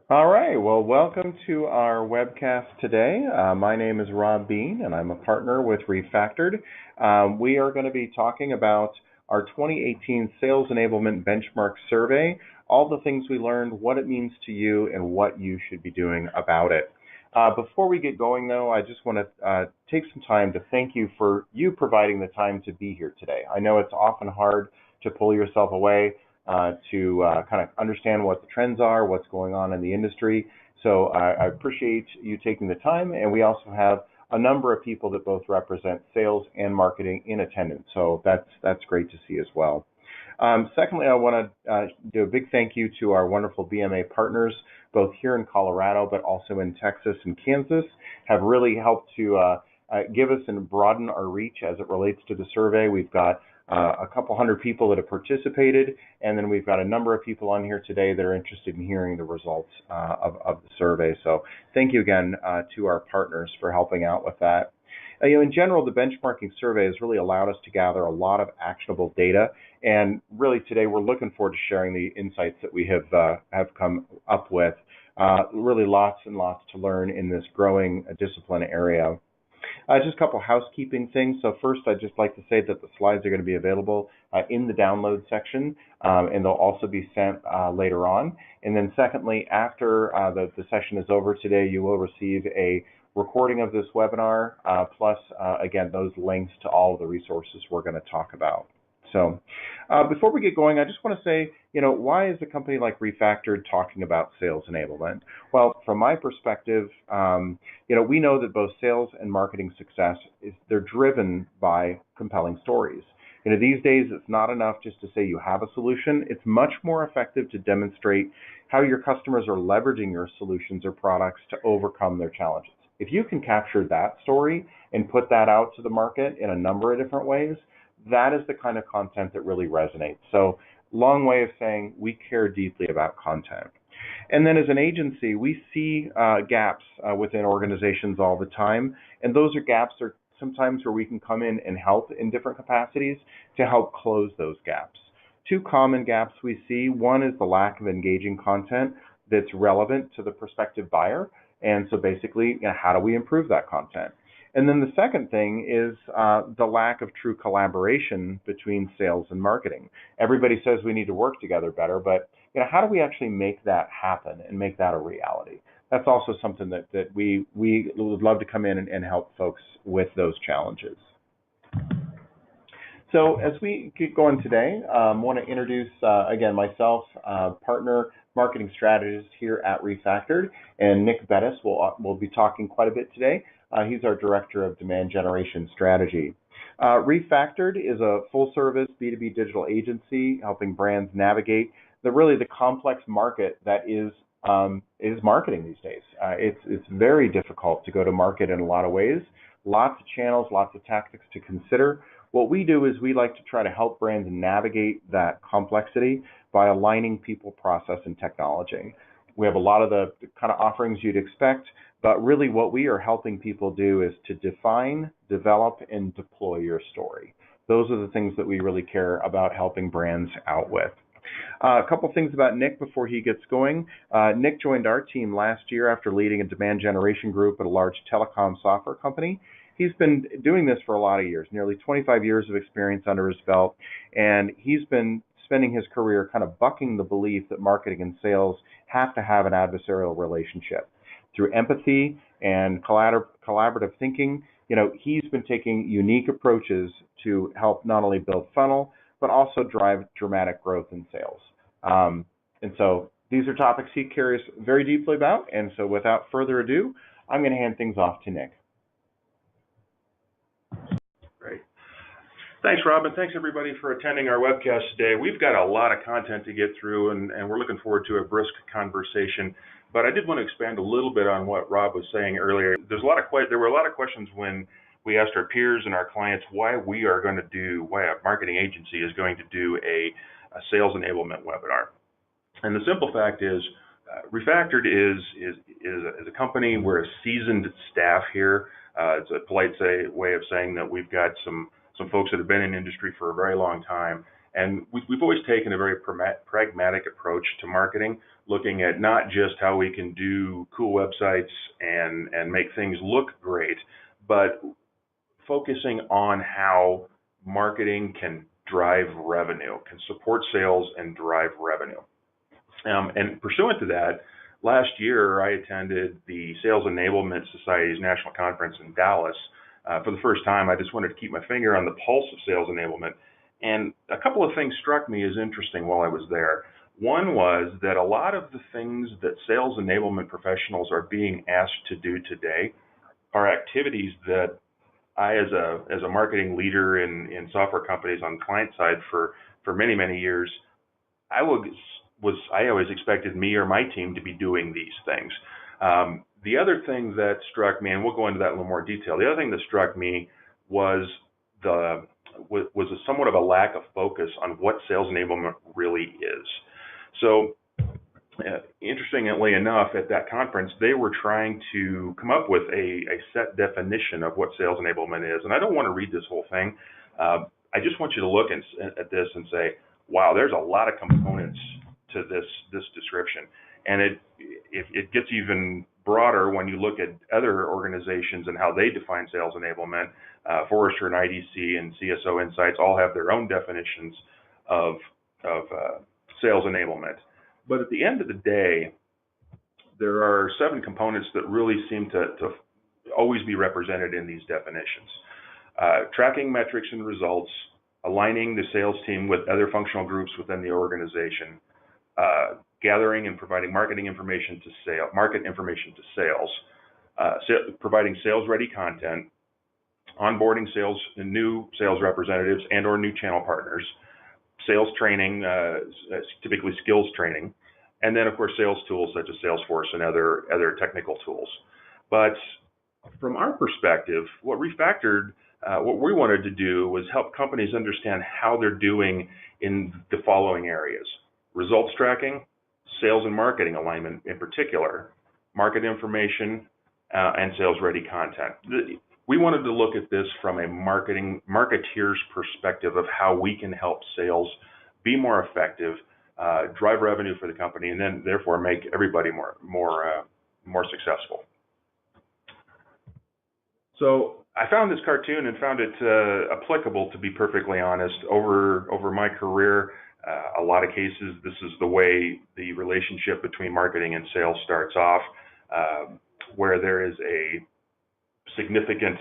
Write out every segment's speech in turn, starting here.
All right, well, welcome to our webcast today. My name is Rob Bean, and I'm a partner with Refactored. We are going to be talking about our 2018 Sales Enablement Benchmark Survey, all the things we learned, what it means to you, and what you should be doing about it. Before we get going, though, I just want to take some time to thank you for you providing the time to be here today. I know it's often hard to pull yourself away to kind of understand what the trends are, what's going on in the industry. So I appreciate you taking the time, and we also have a number of people that both represent sales and marketing in attendance. So that's great to see as well. Secondly, I want to do a big thank you to our wonderful BMA partners, both here in Colorado, but also in Texas and Kansas, have really helped to give us and broaden our reach as it relates to the survey. We've got a couple hundred people that have participated, and then we've got a number of people on here today that are interested in hearing the results of the survey. So thank you again to our partners for helping out with that. In general, the benchmarking survey has really allowed us to gather a lot of actionable data, and really today we're looking forward to sharing the insights that we have come up with. Really lots and lots to learn in this growing discipline area. Just a couple housekeeping things. So first, I'd just like to say that the slides are going to be available in the download section, and they'll also be sent later on. And then secondly, after the session is over today, you will receive a recording of this webinar, plus, again, those links to all of the resources we're going to talk about. So before we get going, I just want to say, why is a company like Refactored talking about sales enablement? Well, from my perspective, we know that both sales and marketing success, they're driven by compelling stories. These days, it's not enough just to say you have a solution. It's much more effective to demonstrate how your customers are leveraging your solutions or products to overcome their challenges. If you can capture that story and put that out to the market in a number of different ways, that is the kind of content that really resonates. So, long way of saying we care deeply about content. And then as an agency, we see gaps within organizations all the time, and those are gaps are sometimes where we can come in and help in different capacities to help close those gaps. Two common gaps we see. One is the lack of engaging content that's relevant to the prospective buyer. And so basically, how do we improve that content? And then the second thing is the lack of true collaboration between sales and marketing. Everybody says we need to work together better, but how do we actually make that happen and make that a reality? That's also something that we would love to come in and help folks with those challenges. So as we keep going today, I want to introduce, again, myself, partner marketing strategist here at Refactored, and Nick Bettis will be talking quite a bit today. He's our Director of Demand Generation Strategy. Refactored is a full-service B2B digital agency helping brands navigate the complex market that is marketing these days. It's very difficult to go to market in a lot of ways. Lots of channels, lots of tactics to consider. What we do is we like to try to help brands navigate that complexity by aligning people, process, and technology. We have a lot of the kind of offerings you'd expect, but really what we are helping people do is to define, develop, and deploy your story. Those are the things that we really care about helping brands out with. A couple things about Nick before he gets going. Nick joined our team last year after leading a demand generation group at a large telecom software company. He's been doing this for a lot of years, nearly 25 years of experience under his belt, and he's been spending his career kind of bucking the belief that marketing and sales have to have an adversarial relationship. Through empathy and collaborative thinking, he's been taking unique approaches to help not only build funnel, but also drive dramatic growth in sales. And so these are topics he cares very deeply about. And so without further ado, I'm going to hand things off to Nick. Great. Thanks, Rob, and thanks everybody for attending our webcast today. We've got a lot of content to get through, and we're looking forward to a brisk conversation. But I did want to expand a little bit on what Rob was saying earlier. There were a lot of questions when we asked our peers and our clients why a marketing agency is going to do a sales enablement webinar. And the simple fact is, Refactored is a company. We're a seasoned staff here. It's a polite way of saying that we've got some folks that have been in industry for a very long time, And we've always taken a very pragmatic approach to marketing, looking at not just how we can do cool websites and make things look great, but focusing on how marketing can drive revenue, can support sales and drive revenue. And pursuant to that, last year I attended the Sales Enablement Society's National Conference in Dallas. For the first time, I just wanted to keep my finger on the pulse of sales enablement. And a couple of things struck me as interesting while I was there. One was that a lot of the things that sales enablement professionals are being asked to do today are activities that I, as a marketing leader in software companies on the client side for many, many years, I always expected me or my team to be doing these things. The other thing that struck me, and we'll go into that in a little more detail, the other thing that struck me was somewhat of a lack of focus on what sales enablement really is. So, interestingly enough, at that conference, they were trying to come up with a set definition of what sales enablement is. And I don't want to read this whole thing. I just want you to look at this and say, wow, there's a lot of components to this description. And it gets even broader when you look at other organizations and how they define sales enablement. Forrester and IDC and CSO Insights all have their own definitions of sales enablement. But at the end of the day, there are 7 components that really seem to always be represented in these definitions. Tracking metrics and results, aligning the sales team with other functional groups within the organization, gathering and providing market information to sales, providing sales-ready content, onboarding new sales representatives and or new channel partners, sales training, typically skills training, and then of course sales tools such as Salesforce and other technical tools. But from our perspective, what Refactored, what we wanted to do was help companies understand how they're doing in the following areas: results tracking, sales and marketing alignment in particular, market information, and sales-ready content. We wanted to look at this from a marketeer's perspective of how we can help sales be more effective, drive revenue for the company, and then therefore make everybody more successful. So I found this cartoon and found it applicable, to be perfectly honest. Over my career, a lot of cases, this is the way the relationship between marketing and sales starts off, where there is a significant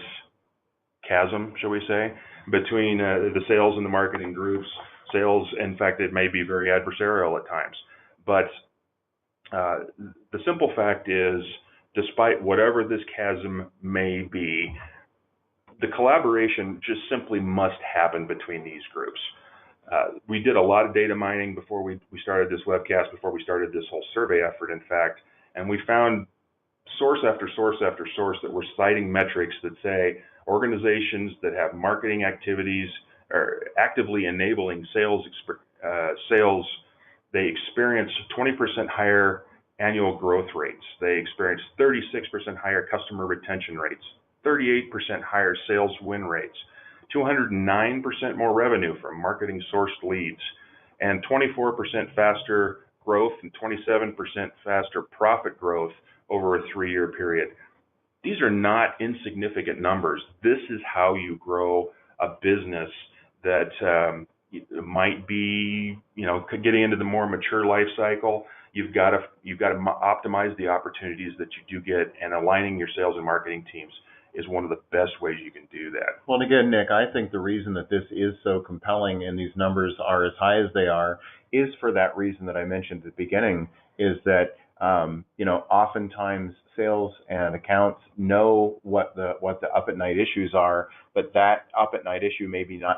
chasm, shall we say, between the sales and the marketing groups. Sales, in fact, it may be very adversarial at times. But the simple fact is, despite whatever this chasm may be, the collaboration just simply must happen between these groups. We did a lot of data mining before we started this webcast, before we started this whole survey effort, in fact, and we found source after source after source that were citing metrics that say organizations that have marketing activities are actively enabling sales, they experience 20% higher annual growth rates. They experience 36% higher customer retention rates, 38% higher sales win rates, 209% more revenue from marketing sourced leads, and 24% faster growth and 27% faster profit growth over a 3-year period. These are not insignificant numbers. This is how you grow a business that might be, getting into the more mature life cycle. You've got to optimize the opportunities that you do get, and aligning your sales and marketing teams is one of the best ways you can do that. Well, and again, Nick, I think the reason that this is so compelling and these numbers are as high as they are is for that reason that I mentioned at the beginning, is that oftentimes sales and accounts know what the up at night issues are, but that up at night issue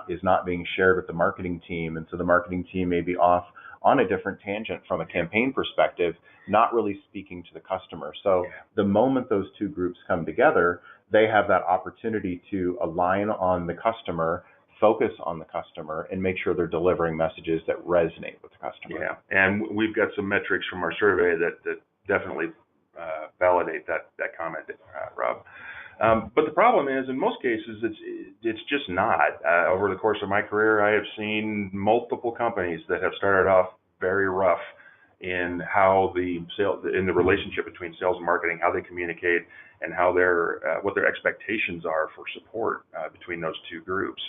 is not being shared with the marketing team, and so the marketing team may be off on a different tangent from a campaign perspective, not really speaking to the customer. So the moment those two groups come together, they have that opportunity to align on the customer, focus on the customer, and make sure they're delivering messages that resonate with the customer. Yeah, and we've got some metrics from our survey that definitely validate that comment, Rob. But the problem is, in most cases, it's just not. Over the course of my career, I have seen multiple companies that have started off very rough in how in the relationship between sales and marketing, how they communicate, and how what their expectations are for support between those two groups.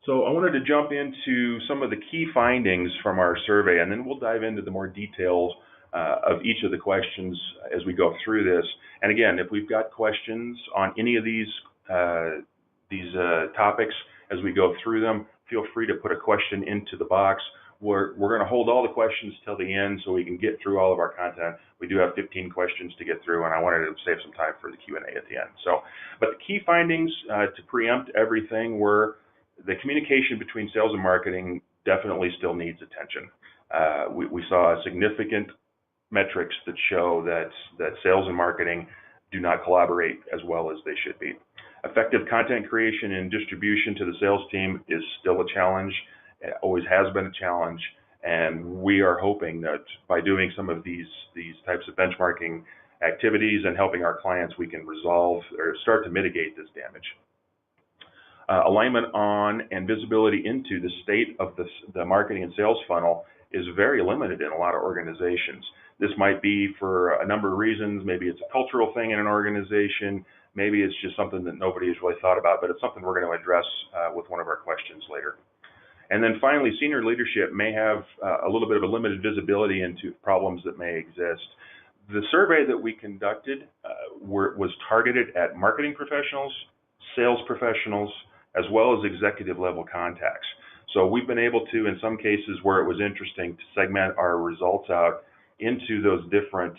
So I wanted to jump into some of the key findings from our survey, and then we'll dive into the more details of each of the questions as we go through this. And again, if we've got questions on any of these topics as we go through them, feel free to put a question into the box. We're going to hold all the questions till the end so we can get through all of our content. We do have 15 questions to get through, and I wanted to save some time for the Q&A at the end. But the key findings to preempt everything were the communication between sales and marketing definitely still needs attention. We saw significant metrics that show that sales and marketing do not collaborate as well as they should be. Effective content creation and distribution to the sales team is still a challenge. It always has been a challenge, and we are hoping that by doing some of these types of benchmarking activities and helping our clients, we can resolve or start to mitigate this damage. Alignment on and visibility into the state of the marketing and sales funnel is very limited in a lot of organizations. This might be for a number of reasons. Maybe it's a cultural thing in an organization. Maybe it's just something that nobody has really thought about, but it's something we're going to address with one of our questions later. And then finally, senior leadership may have a little bit of a limited visibility into problems that may exist. The survey that we conducted was targeted at marketing professionals, sales professionals, as well as executive level contacts. So we've been able to, in some cases where it was interesting, to segment our results out into those different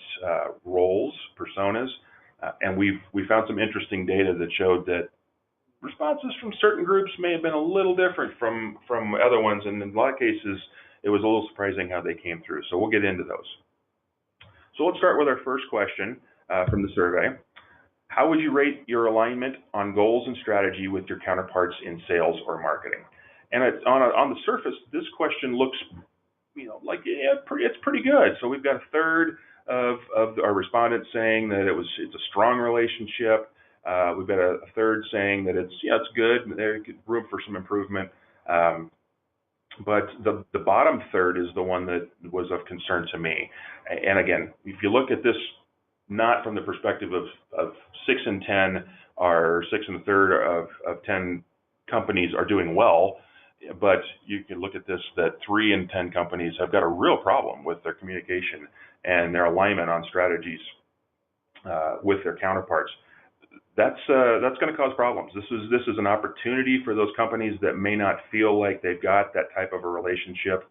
roles, personas, and we found some interesting data that showed that responses from certain groups may have been a little different from other ones, and in a lot of cases, it was a little surprising how they came through. So we'll get into those. So let's start with our first question from the survey. How would you rate your alignment on goals and strategy with your counterparts in sales or marketing? And on the surface, this question looks, like it's pretty good. So we've got a third of our respondents saying that it's a strong relationship. We've got a third saying that it's good. There's room for some improvement. But the bottom third is the one that was of concern to me. And again, if you look at this not from the perspective of 6 in 10 or 6 1/3 of 10 companies are doing well, but you can look at this that 3 in 10 companies have got a real problem with their communication and their alignment on strategies with their counterparts. That's going to cause problems. This is an opportunity for those companies that may not feel like they've got that type of a relationship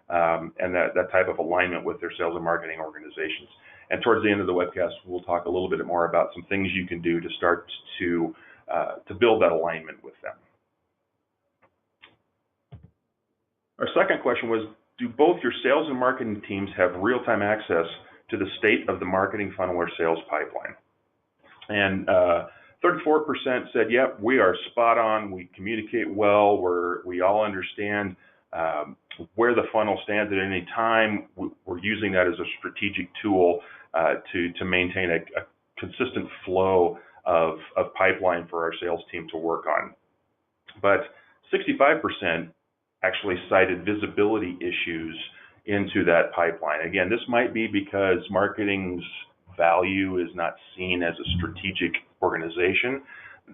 and that type of alignment with their sales and marketing organizations. And towards the end of the webcast, we'll talk a little bit more about some things you can do to start to build that alignment with them. Our second question was, do both your sales and marketing teams have real-time access to the state of the marketing funnel or sales pipeline? And 34% said, yep, we are spot on. We communicate well. We all understand where the funnel stands at any time. We're using that as a strategic tool to maintain a consistent flow of pipeline for our sales team to work on. But 65% actually cited visibility issues into that pipeline. Again, this might be because marketing's value is not seen as a strategic organization.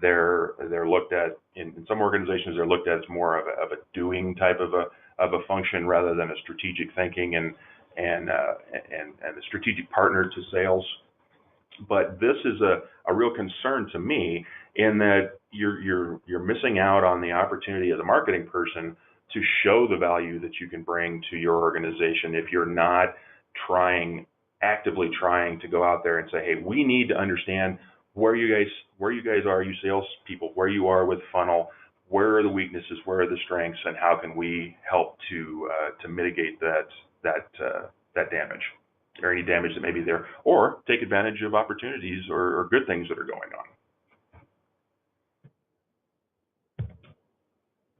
They're looked at in some organizations. They're looked at as more of a doing type of a function rather than a strategic thinking and a strategic partner to sales. But this is a real concern to me in that you're missing out on the opportunity as a marketing person to show the value that you can bring to your organization if you're not actively trying to go out there and say, hey, we need to understand where you guys are, you salespeople, where you are with funnel, where are the weaknesses, where are the strengths, and how can we help to mitigate that damage or any damage that may be there, or take advantage of opportunities or good things that are going on.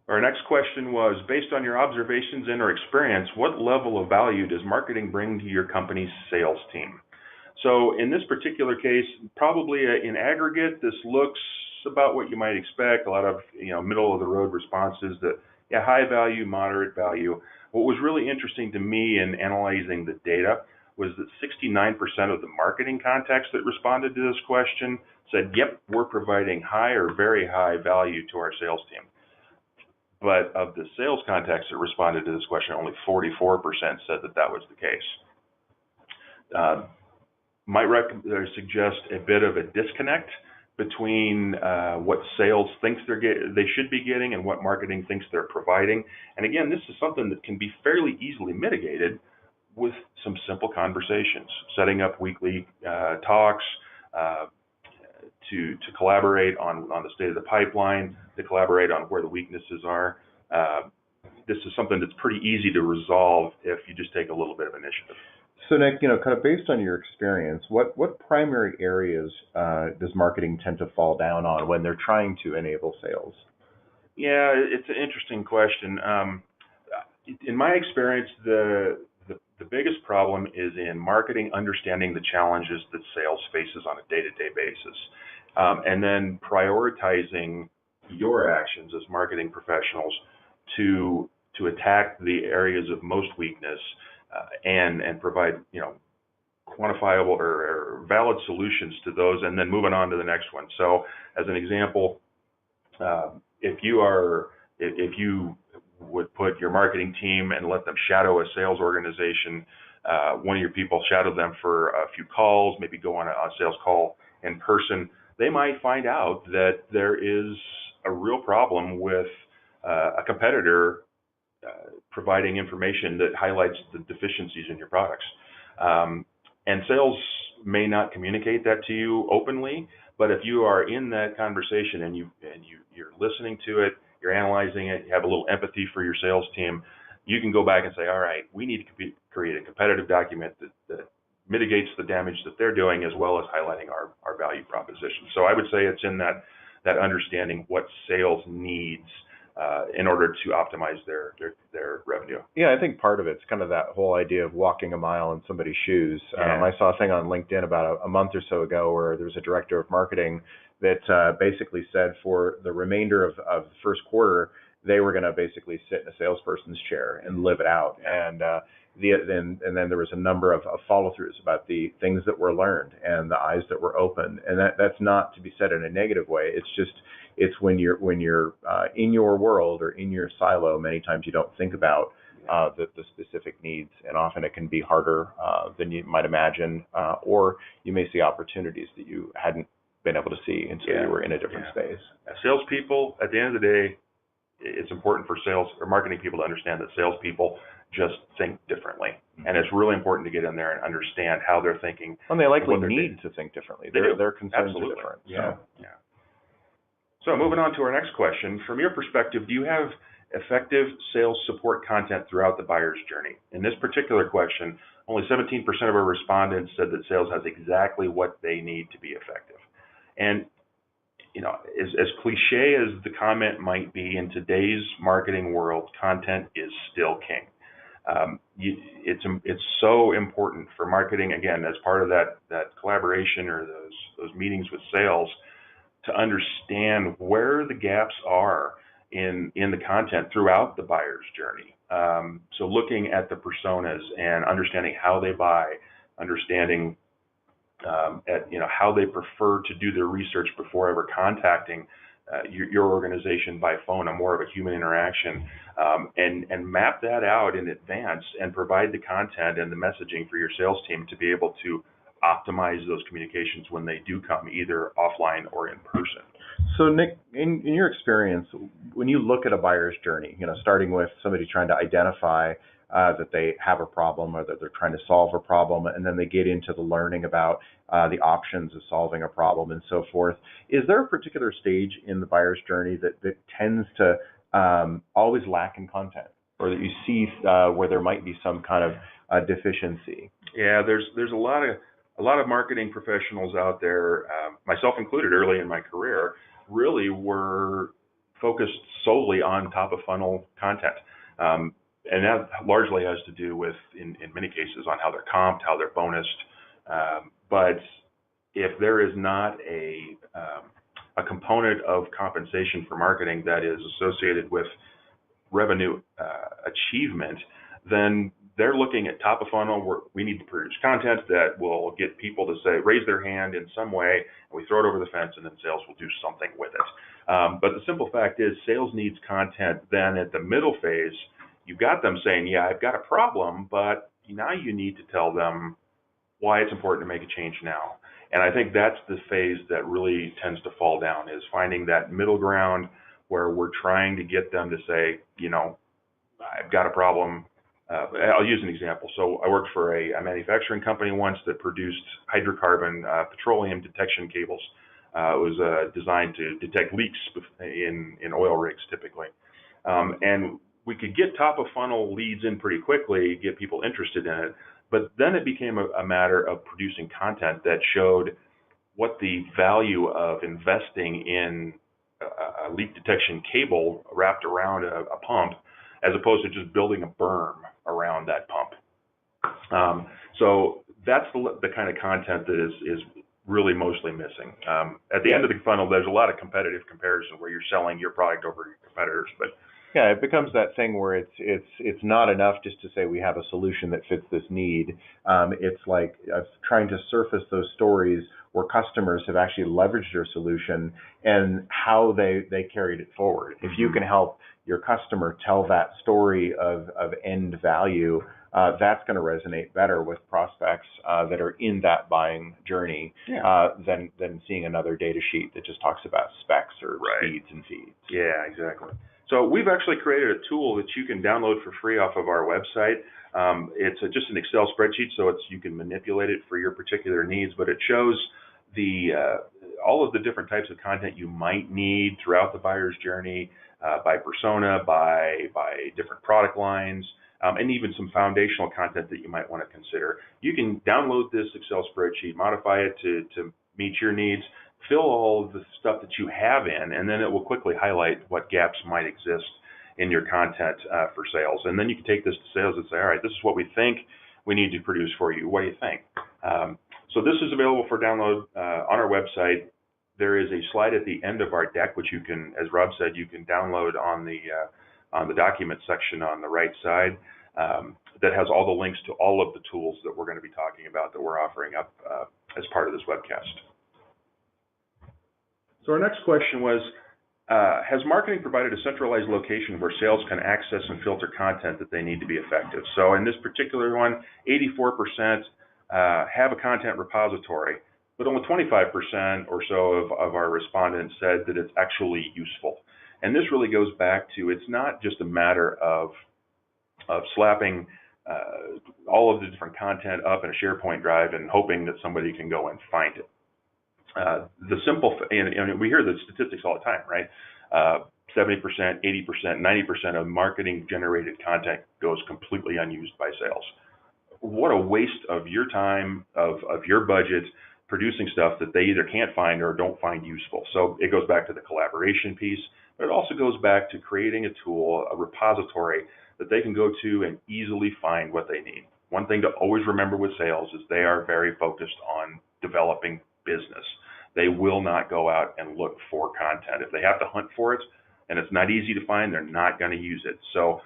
Our next question was, based on your observations and or experience, what level of value does marketing bring to your company's sales team? So in this particular case, probably in aggregate, this looks about what you might expect. A lot of middle of the road responses that high value, moderate value. What was really interesting to me in analyzing the data was that 69% of the marketing contacts that responded to this question said, yep, we're providing high or very high value to our sales team. But of the sales contacts that responded to this question, only 44% said that that was the case. Might suggest a bit of a disconnect between what sales thinks they should be getting and what marketing thinks they're providing. And again, this is something that can be fairly easily mitigated with some simple conversations, setting up weekly talks to collaborate on the state of the pipeline, to collaborate on where the weaknesses are. This is something that's pretty easy to resolve if you just take a little bit of initiative. So Nick, kind of based on your experience, what primary areas does marketing tend to fall down on when they're trying to enable sales? Yeah, it's an interesting question. In my experience, the biggest problem is in marketing understanding the challenges that sales faces on a day-to-day basis, and then prioritizing your actions as marketing professionals to attack the areas of most weakness and provide quantifiable or valid solutions to those, and then moving on to the next one. So, as an example, if you would put your marketing team and let them shadow a sales organization, one of your people shadow them for a few calls, maybe go on a sales call in person, they might find out that there is a real problem with a competitor providing information that highlights the deficiencies in your products. And sales may not communicate that to you openly, but if you are in that conversation and you're listening to it, you're analyzing it, you have a little empathy for your sales team, you can go back and say, all right, we need to create a competitive document that mitigates the damage that they're doing, as well as highlighting our value proposition. So I would say it's in that understanding what sales needs in order to optimize their revenue. Yeah, I think part of it's kind of that whole idea of walking a mile in somebody's shoes. I saw a thing on LinkedIn about a month or so ago where there was a director of marketing that basically said for the remainder of the first quarter, they were going to basically sit in a salesperson's chair and live it out. And then there was a number of follow-throughs about the things that were learned and the eyes that were opened. And that's not to be said in a negative way. It's when you're in your world or in your silo, many times you don't think about the specific needs, and often it can be harder than you might imagine, or you may see opportunities that you hadn't been able to see until you were in a different space. Salespeople, at the end of the day, it's important for sales or marketing people to understand that salespeople just think differently, and it's really important to get in there and understand how they're thinking. And they likely need to think differently. Their concerns are different. So moving on to our next question, from your perspective, do you have effective sales support content throughout the buyer's journey? In this particular question, only 17% of our respondents said that sales has exactly what they need to be effective. And as cliche as the comment might be, in today's marketing world, content is still king. It's so important for marketing, again, as part of that collaboration or those meetings with sales, to understand where the gaps are in the content throughout the buyer's journey. So looking at the personas and understanding how they buy, understanding how they prefer to do their research before ever contacting your organization by phone, more of a human interaction, and map that out in advance and provide the content and the messaging for your sales team to be able to optimize those communications when they do come, either offline or in person. So Nick, in your experience, when you look at a buyer's journey, starting with somebody trying to identify that they have a problem or that they're trying to solve a problem, and then they get into the learning about the options of solving a problem and so forth, is there a particular stage in the buyer's journey that tends to always lack in content, or that you see where there might be some kind of deficiency? Yeah, there's a lot of marketing professionals out there, myself included, early in my career, really were focused solely on top of funnel content. And that largely has to do with, in many cases, on how they're comped, how they're bonused. But if there is not a component of compensation for marketing that is associated with revenue achievement, then they're looking at top of funnel where we need to produce content that will get people to say, raise their hand in some way, and we throw it over the fence, and then sales will do something with it. But the simple fact is sales needs content. Then at the middle phase, you've got them saying, yeah, I've got a problem, but now you need to tell them why it's important to make a change now. And I think that's the phase that really tends to fall down, is finding that middle ground where we're trying to get them to say, I've got a problem. I'll use an example. So I worked for a manufacturing company once that produced hydrocarbon petroleum detection cables. It was designed to detect leaks in oil rigs typically. And we could get top of funnel leads in pretty quickly, get people interested in it. But then it became a matter of producing content that showed what the value of investing in a leak detection cable wrapped around a pump, as opposed to just building a berm around that pump. So that's the kind of content that is really mostly missing. At the end of the funnel, there's a lot of competitive comparison where you're selling your product over your competitors, but yeah, it becomes that thing where it's not enough just to say we have a solution that fits this need. It's like trying to surface those stories where customers have actually leveraged your solution and how they carried it forward. If you can help your customer tell that story of end value, that's going to resonate better with prospects that are in that buying journey than seeing another data sheet that just talks about specs or speeds and feeds. Yeah, exactly. So we've actually created a tool that you can download for free off of our website. It's just an Excel spreadsheet, so you can manipulate it for your particular needs, but it shows all of the different types of content you might need throughout the buyer's journey, by persona, by different product lines, and even some foundational content that you might want to consider. You can download this Excel spreadsheet, modify it to meet your needs, fill all of the stuff that you have in, and then it will quickly highlight what gaps might exist in your content for sales. And then you can take this to sales and say, all right, this is what we think we need to produce for you. What do you think? So this is available for download on our website. There is a slide at the end of our deck, which you can, as Rob said, you can download on the document section on the right side, that has all the links to all of the tools that we're going to be talking about that we're offering up as part of this webcast. So our next question was, has marketing provided a centralized location where sales can access and filter content that they need to be effective? So in this particular one, 84% have a content repository, but only 25% or so of our respondents said that it's actually useful. And this really goes back to, it's not just a matter of slapping all of the different content up in a SharePoint drive and hoping that somebody can go and find it. And we hear the statistics all the time, right? 70%, 80%, 90% of marketing generated content goes completely unused by sales. What a waste of your time, of your budget, producing stuff that they either can't find or don't find useful. So it goes back to the collaboration piece, but it also goes back to creating a tool, a repository that they can go to and easily find what they need. One thing to always remember with sales is they are very focused on developing business. They will not go out and look for content. If they have to hunt for it and it's not easy to find, they're not going to use it. So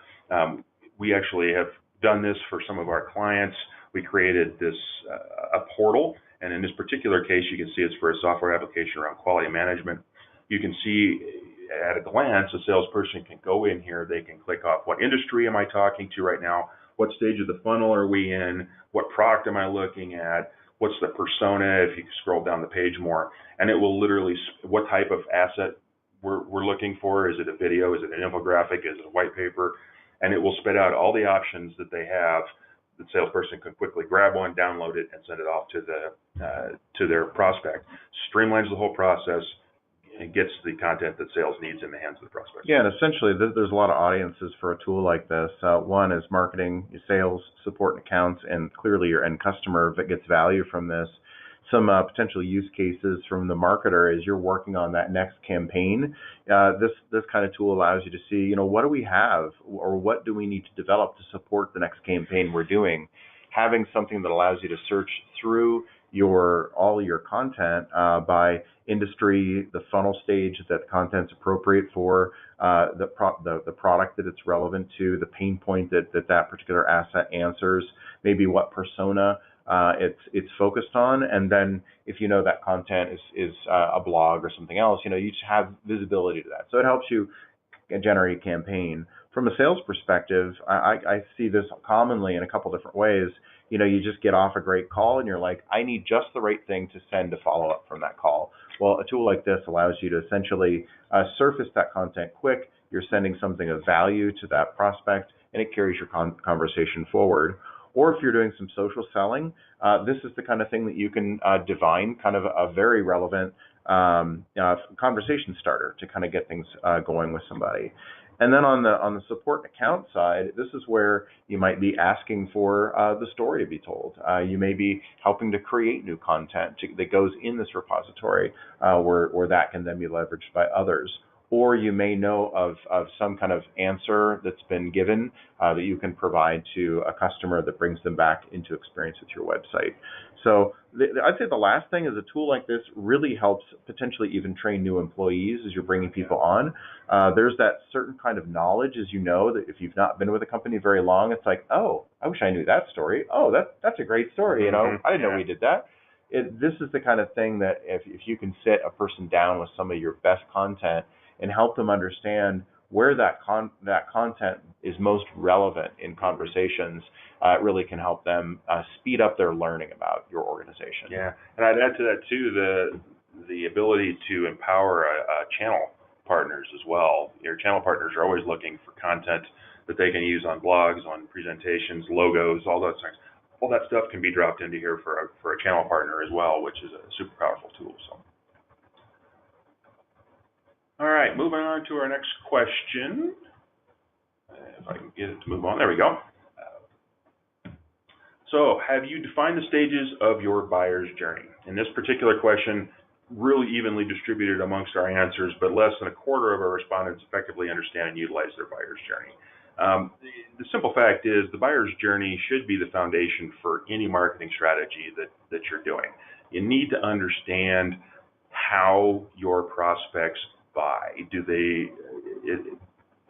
we actually have done this for some of our clients. We created this a portal, and in this particular case, you can see it's for a software application around quality management. You can see at a glance, a salesperson can go in here, they can click off what industry am I talking to right now, what stage of the funnel are we in, what product am I looking at, what's the persona, if you scroll down the page more, and it will literally, what type of asset we're looking for. Is it a video? Is it an infographic? Is it a white paper? And it will spit out all the options that they have. The salesperson can quickly grab one, download it, and send it off to their prospect. Streamlines the whole process and gets the content that sales needs in the hands of the prospect. Yeah, and essentially there's a lot of audiences for a tool like this. One is marketing, sales, support and accounts, and clearly your end customer that gets value from this. Some potential use cases from the marketer as you're working on that next campaign. This kind of tool allows you to see, what do we have or what do we need to develop to support the next campaign we're doing. Having something that allows you to search through all your content by industry, the funnel stage that the content's appropriate for, the product that it's relevant to, the pain point that particular asset answers, maybe what persona it's focused on, and then if you know that content is a blog or something else, you just have visibility to that. So it helps you generate a campaign. From a sales perspective, I see this commonly in a couple different ways. You just get off a great call and you're like, I need just the right thing to send to follow up from that call. Well, a tool like this allows you to essentially surface that content quick. You're sending something of value to that prospect, and it carries your conversation forward. Or if you're doing some social selling, this is the kind of thing that you can divine kind of a very relevant conversation starter to kind of get things going with somebody. And then on the support account side, this is where you might be asking for the story to be told. You may be helping to create new content that goes in this repository where that can then be leveraged by others. Or you may know of some kind of answer that's been given that you can provide to a customer that brings them back into experience with your website. So I'd say the last thing is a tool like this really helps potentially even train new employees as you're bringing people on. There's that certain kind of knowledge, as you know, that if you've not been with a company very long, it's like, oh, I wish I knew that story. Oh, that's a great story. I didn't know we did that. This is the kind of thing that if you can sit a person down with some of your best content and help them understand where that content is most relevant in conversations, it really can help them speed up their learning about your organization. Yeah, and I'd add to that too the ability to empower channel partners as well. Your channel partners are always looking for content that they can use on blogs, on presentations, logos, all those things. All that stuff can be dropped into here for a channel partner as well, which is a super powerful tool. So. All right, moving on to our next question. If I can get it to move on, there we go. So, have you defined the stages of your buyer's journey? In this particular question, really evenly distributed amongst our answers, but less than a quarter of our respondents effectively understand and utilize their buyer's journey. The simple fact is the buyer's journey should be the foundation for any marketing strategy that you're doing. You need to understand how your prospects buy.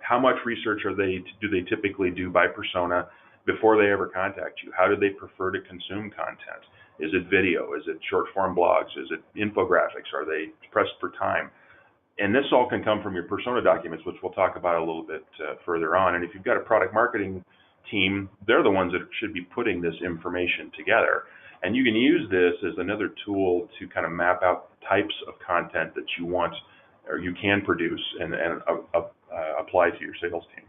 How much research do they typically do by persona before they ever contact you? How do they prefer to consume content? Is it video? Is it short form blogs? Is it infographics? Are they pressed for time? And this all can come from your persona documents, which we'll talk about a little bit further on. And if you've got a product marketing team, they're the ones that should be putting this information together. And you can use this as another tool to kind of map out types of content that you want or you can produce and apply to your sales team.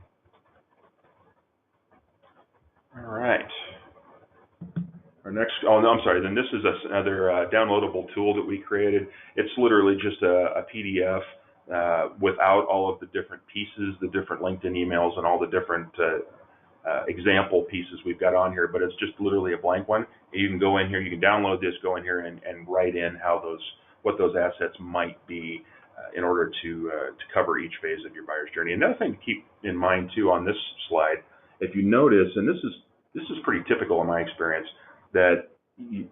All right. Our next, then this is another downloadable tool that we created. It's literally just a PDF without all of the different pieces, the different LinkedIn emails and all the different example pieces we've got on here, but it's just literally a blank one. You can go in here, you can download this, go in here and write in what those assets might be in order to cover each phase of your buyer's journey. Another thing to keep in mind too on this slide, if you notice, and this is pretty typical in my experience, that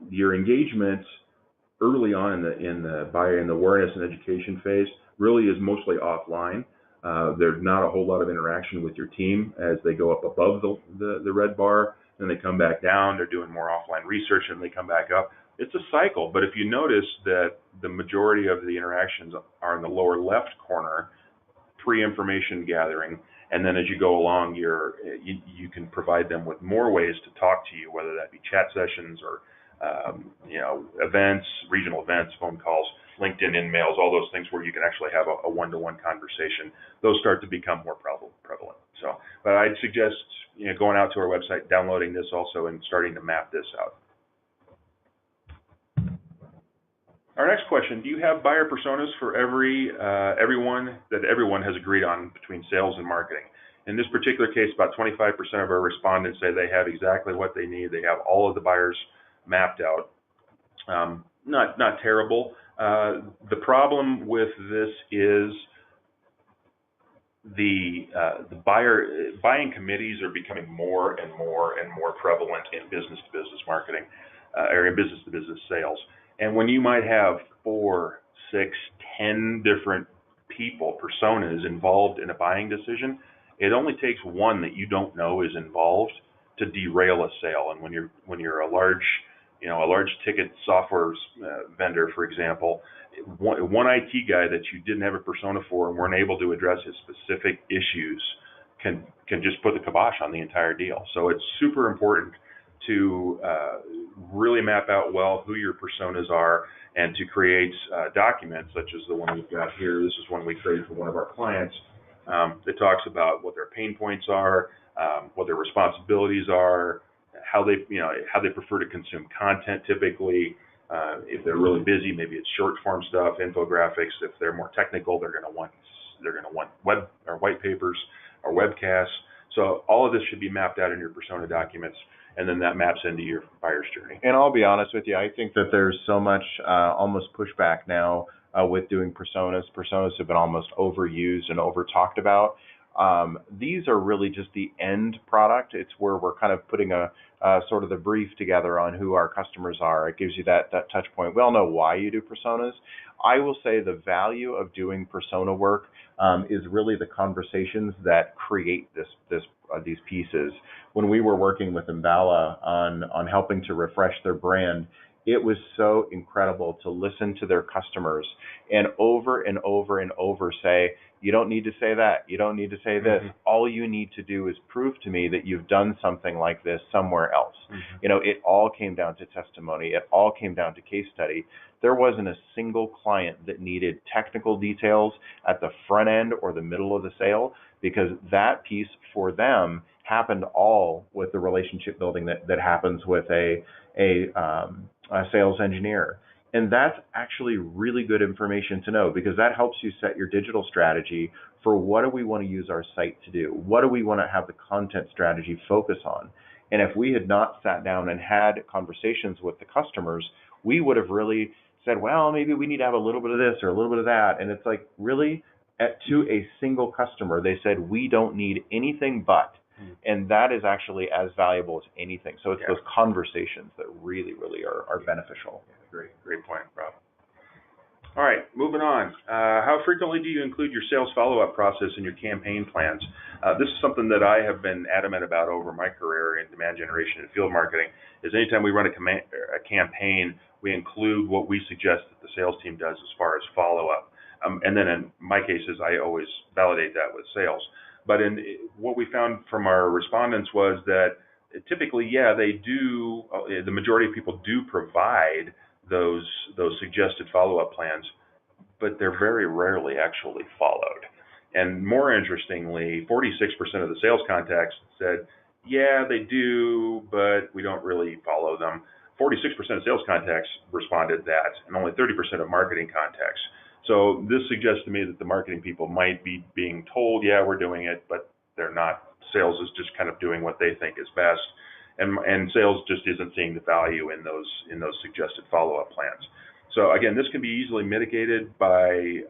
your engagement early on in the buyer and the awareness and education phase really is mostly offline. There's not a whole lot of interaction with your team as they go up above the red bar, then they come back down, they're doing more offline research, and they come back up. It's a cycle, but if you notice that the majority of the interactions are in the lower left corner, pre-information gathering, and then as you go along, you can provide them with more ways to talk to you, whether that be chat sessions or events, regional events, phone calls, LinkedIn in-mails, all those things where you can actually have a one-to-one conversation. Those start to become more prevalent. So, but I'd suggest going out to our website, downloading this also, and starting to map this out. Our next question: do you have buyer personas for everyone that everyone has agreed on between sales and marketing? In this particular case, about 25% of our respondents say they have exactly what they need. They have all of the buyers mapped out. Not terrible. The problem with this is the buying committees are becoming more and more prevalent in business-to-business marketing. or in business-to-business sales. And when you might have 4, 6, 10 different people, personas involved in a buying decision, it only takes one that you don't know is involved to derail a sale. And when you're a large ticket software vendor, for example, one IT guy that you didn't have a persona for and weren't able to address his specific issues can just put the kibosh on the entire deal. So it's super important to really map out well who your personas are, and to create documents such as the one we've got here. This is one we created for one of our clients that talks about what their pain points are, what their responsibilities are, how they prefer to consume content typically. If they're really busy, maybe it's short form stuff, infographics. If they're more technical, they're going to want web or white papers or webcasts. So all of this should be mapped out in your persona documents, and then that maps into your buyer's journey. And I'll be honest with you, I think that there's so much almost pushback now with doing personas. Personas have been almost overused and over talked about. These are really just the end product. It's where we're kind of putting a sort of the brief together on who our customers are. It gives you that touch point. We all know why you do personas. I will say the value of doing persona work is really the conversations that create these pieces. When we were working with Imbala on helping to refresh their brand, it was so incredible to listen to their customers and over say, you don't need to say that. You don't need to say this. Mm-hmm. All you need to do is prove to me that you've done something like this somewhere else. Mm-hmm. It all came down to testimony. It all came down to case study. There wasn't a single client that needed technical details at the front end or the middle of the sale, because that piece for them happened all with the relationship building that happens with a sales engineer. And that's actually really good information to know, because that helps you set your digital strategy for what do we want to use our site to do? What do we want to have the content strategy focus on? And if we had not sat down and had conversations with the customers, we would have really said, well, maybe we need to have a little bit of this or a little bit of that. And it's like, really, to a single customer, they said, we don't need anything but. And that is actually as valuable as anything. So it's those conversations that really, really are beneficial. Great point, Rob. All right, moving on. How frequently do you include your sales follow-up process in your campaign plans? This is something that I have been adamant about over my career in demand generation and field marketing, is anytime we run a campaign, we include what we suggest that the sales team does as far as follow-up. And then in my cases, I always validate that with sales. But what we found from our respondents was that typically, they do, the majority of people do provide those suggested follow-up plans, but they're very rarely actually followed. And more interestingly, 46% of the sales contacts said, yeah, they do, but we don't really follow them. 46% of sales contacts responded that, and only 30% of marketing contacts. So this suggests to me that the marketing people might be being told, yeah, we're doing it, but they're not. Sales is just kind of doing what they think is best, and sales just isn't seeing the value in those suggested follow-up plans. So again, this can be easily mitigated by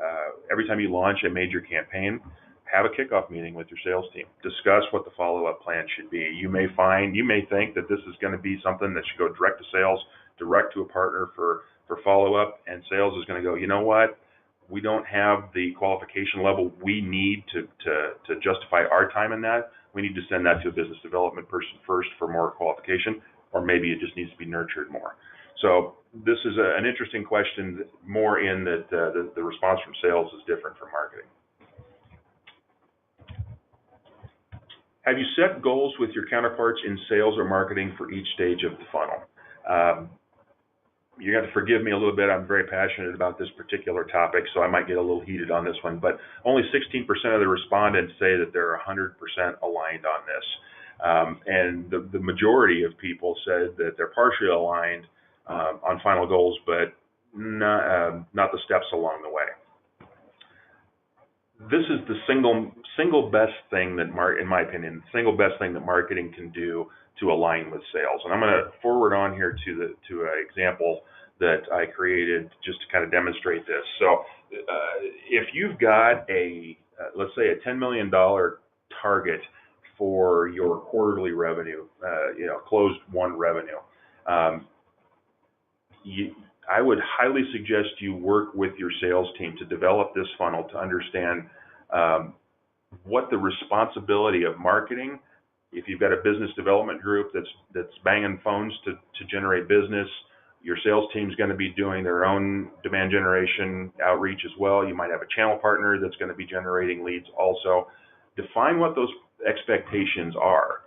every time you launch a major campaign, have a kickoff meeting with your sales team. Discuss what the follow-up plan should be. You may think that this is going to be something that should go direct to sales, direct to a partner for follow-up, and sales is going to go, you know what? We don't have the qualification level we need to justify our time in that. We need to send that to a business development person first for more qualification, or maybe it just needs to be nurtured more. So this is an interesting question, more in that the response from sales is different from marketing. Have you set goals with your counterparts in sales or marketing for each stage of the funnel? You have to forgive me a little bit. I'm very passionate about this particular topic, so I might get a little heated on this one. But only 16% of the respondents say that they're 100% aligned on this. And the majority of people said that they're partially aligned on final goals, but not the steps along the way. This is the single best thing that, in my opinion, the single best thing that marketing can do to align with sales. And I'm going to forward on here to an example that I created just to kind of demonstrate this. So if you've got let's say a $10 million target for your quarterly revenue, closed won revenue, I would highly suggest you work with your sales team to develop this funnel to understand what the responsibility of marketing. If you've got a business development group that's banging phones to generate business, your sales team's going to be doing their own demand generation outreach as well. You might have a channel partner that's going to be generating leads also. Define what those expectations are.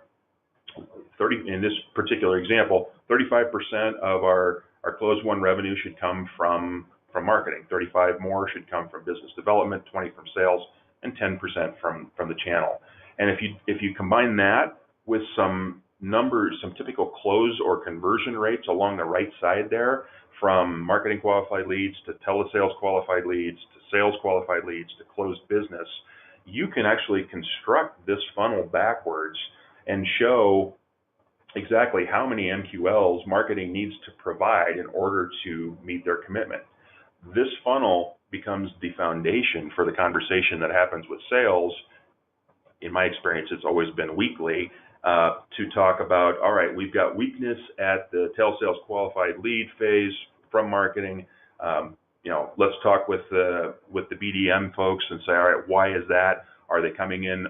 In this particular example, 35% of our closed won revenue should come from marketing. 35 more should come from business development, 20 from sales, and 10% from the channel. And if you combine that with some numbers, some typical close or conversion rates along the right side there, from marketing qualified leads to telesales qualified leads to sales qualified leads to closed business, you can actually construct this funnel backwards and show exactly how many MQLs marketing needs to provide in order to meet their commitment. This funnel becomes the foundation for the conversation that happens with sales. In my experience, it's always been weekly, to talk about, all right, we've got weakness at the telesales qualified lead phase from marketing. Let's talk with the BDM folks and say, all right, why is that? Are they coming in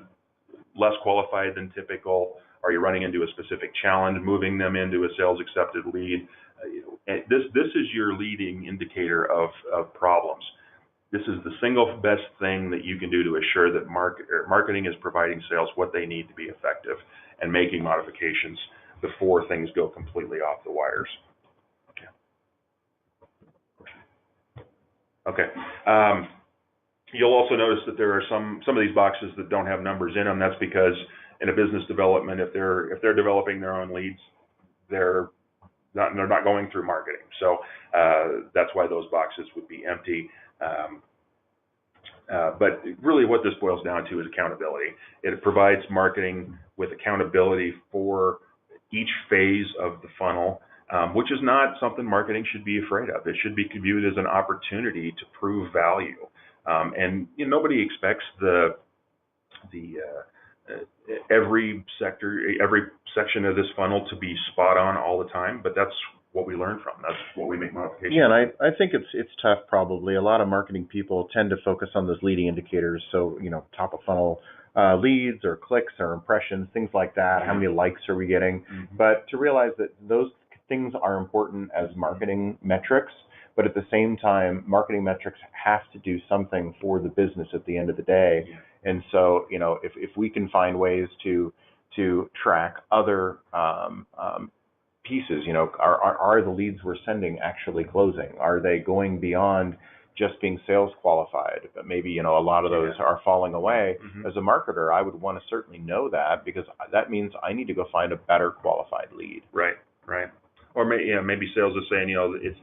less qualified than typical? Are you running into a specific challenge, moving them into a sales accepted lead? This is your leading indicator of problems. This is the single best thing that you can do to assure that marketing is providing sales what they need to be effective and making modifications before things go completely off the wires. Okay. You'll also notice that there are some of these boxes that don't have numbers in them. That's because in a business development, if they're developing their own leads, they're not going through marketing. So that's why those boxes would be empty. But really what this boils down to is accountability. It provides marketing with accountability for each phase of the funnel, which is not something marketing should be afraid of. It should be viewed as an opportunity to prove value. And nobody expects every section of this funnel to be spot on all the time, but that's what we learn from. That's what we make modifications. Yeah, and I think it's tough probably. A lot of marketing people tend to focus on those leading indicators. So, top of funnel leads or clicks or impressions, things like that. How many likes are we getting? Mm-hmm. But to realize that those things are important as marketing metrics, but at the same time, marketing metrics have to do something for the business at the end of the day. Yeah. And so, if we can find ways to track other pieces, are the leads we're sending actually closing? Are they going beyond just being sales qualified? But maybe, a lot of those are falling away. Mm-hmm. As a marketer, I would want to certainly know that, because that means I need to go find a better qualified lead. Right. Or maybe sales is saying,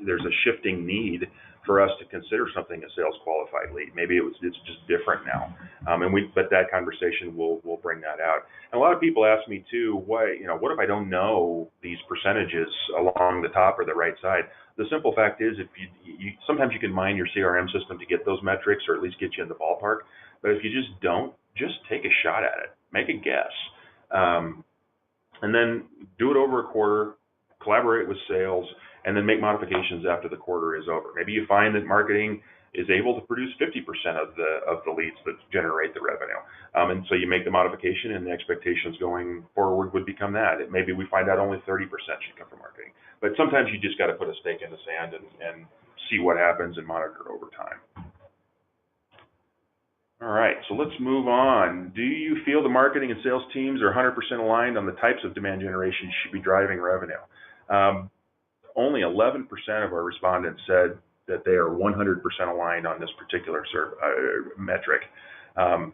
there's a shifting need for us to consider something a sales qualified lead. Maybe it's just different now. But that conversation will bring that out. And a lot of people ask me too, what if I don't know these percentages along the top or the right side? The simple fact is, if you sometimes you can mine your CRM system to get those metrics, or at least get you in the ballpark. But if you just don't, just take a shot at it, make a guess, and then do it over a quarter. Collaborate with sales, and then make modifications after the quarter is over. Maybe you find that marketing is able to produce 50% of the leads that generate the revenue, and so you make the modification, and the expectations going forward would become that. Maybe we find out only 30% should come from marketing. But sometimes you just got to put a stake in the sand and see what happens and monitor over time. All right, so let's move on. Do you feel the marketing and sales teams are 100% aligned on the types of demand generation you should be driving revenue? Only 11% of our respondents said that they are 100% aligned on this particular metric. The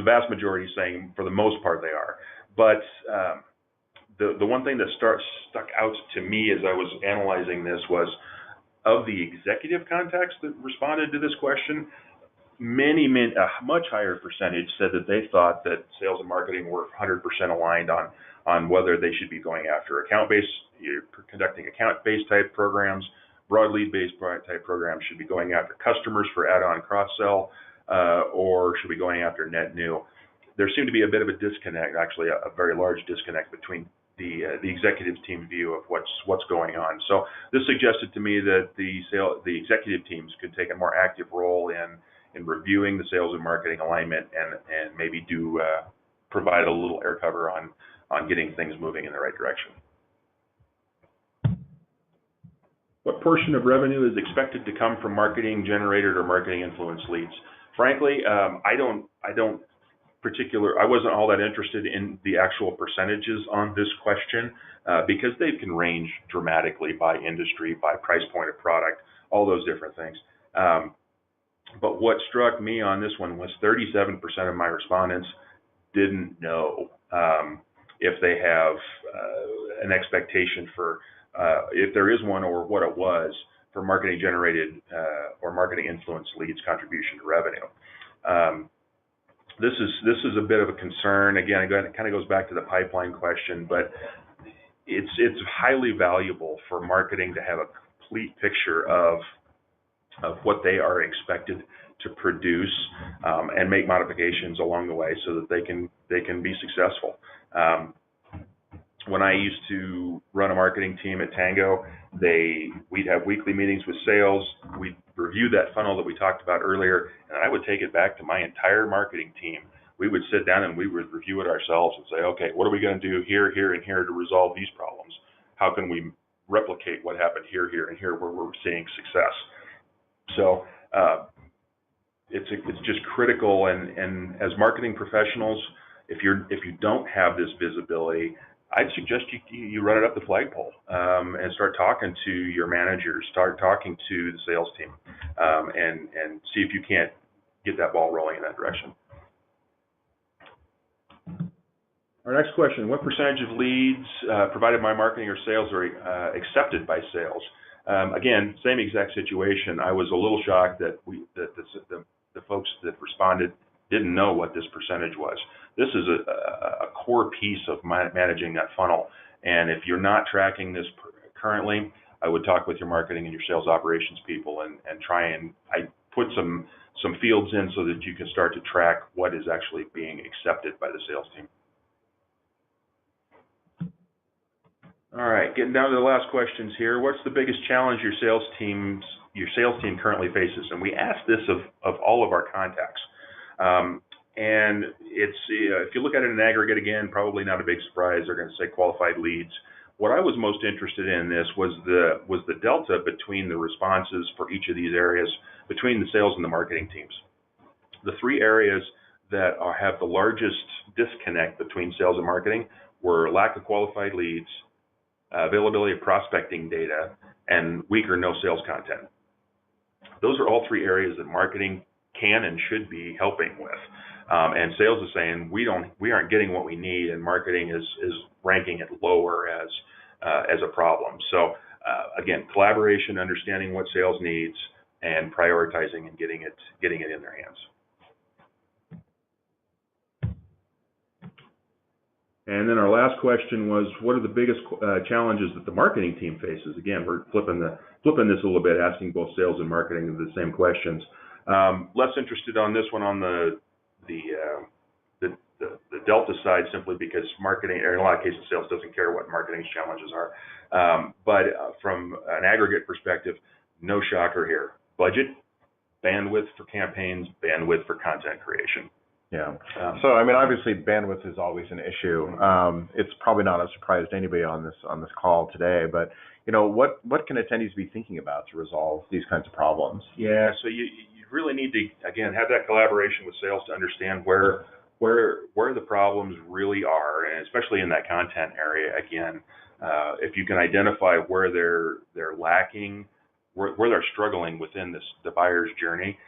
vast majority is saying for the most part they are. But the one thing that stuck out to me as I was analyzing this was, of the executive contacts that responded to this question, a much higher percentage said that they thought that sales and marketing were 100% aligned on whether they should be going after conducting account-based type programs, broad lead-based type programs, should be going after customers for add-on cross-sell, or should be going after net new. There seemed to be a bit of a disconnect, actually a very large disconnect between the executive team view of what's going on. So this suggested to me that the executive teams could take a more active role in reviewing the sales and marketing alignment and maybe provide a little air cover on getting things moving in the right direction. What portion of revenue is expected to come from marketing generated or marketing influenced leads? Frankly, I wasn't all that interested in the actual percentages on this question because they can range dramatically by industry, by price point of product, all those different things. But what struck me on this one was 37% of my respondents didn't know if they have an expectation for if there is one or what it was for marketing generated or marketing influenced leads contribution to revenue. This is a bit of a concern. Again, it kind of goes back to the pipeline question, but it's highly valuable for marketing to have a complete picture of what they are expected to produce and make modifications along the way so that they can be successful. When I used to run a marketing team at Tango, we'd have weekly meetings with sales. We'd review that funnel that we talked about earlier, and I would take it back to my entire marketing team. We would sit down and we would review it ourselves and say, okay, what are we going to do here, here, and here to resolve these problems? How can we replicate what happened here, here, and here where we're seeing success? So it's just critical, and as marketing professionals, if you don't have this visibility, I'd suggest you run it up the flagpole and start talking to your managers, start talking to the sales team, and see if you can't get that ball rolling in that direction. Our next question: what percentage of leads provided by marketing or sales are accepted by sales? Again, same exact situation. I was a little shocked that the folks that responded didn't know what this percentage was. This is a core piece of managing that funnel, and if you're not tracking this currently, I would talk with your marketing and your sales operations people and I put some fields in so that you can start to track what is actually being accepted by the sales team. All right, getting down to the last questions here. What's the biggest challenge your sales team currently faces? And we asked this of all of our contacts. And it's if you look at it in aggregate, again, probably not a big surprise. They're going to say qualified leads. What I was most interested in this was the delta between the responses for each of these areas between the sales and the marketing teams. The three areas that have the largest disconnect between sales and marketing were lack of qualified leads, availability of prospecting data, and weak or no sales content. Those are all three areas that marketing can and should be helping with. And sales is saying we aren't getting what we need, and marketing is ranking it lower as a problem. So again, collaboration, understanding what sales needs, and prioritizing and getting it in their hands. And then our last question was, what are the biggest challenges that the marketing team faces? Again, we're flipping this a little bit, asking both sales and marketing the same questions. Less interested on this one on the delta side, simply because marketing, or in a lot of cases, sales doesn't care what marketing's challenges are. But from an aggregate perspective, no shocker here. Budget, bandwidth for campaigns, bandwidth for content creation. Yeah. So I mean, obviously, bandwidth is always an issue. It's probably not a surprise to anybody on this call today, but what can attendees be thinking about to resolve these kinds of problems? Yeah. So you really need to, again, have that collaboration with sales to understand where the problems really are, and especially in that content area. Again, if you can identify where they're lacking, where they're struggling within the buyer's journey,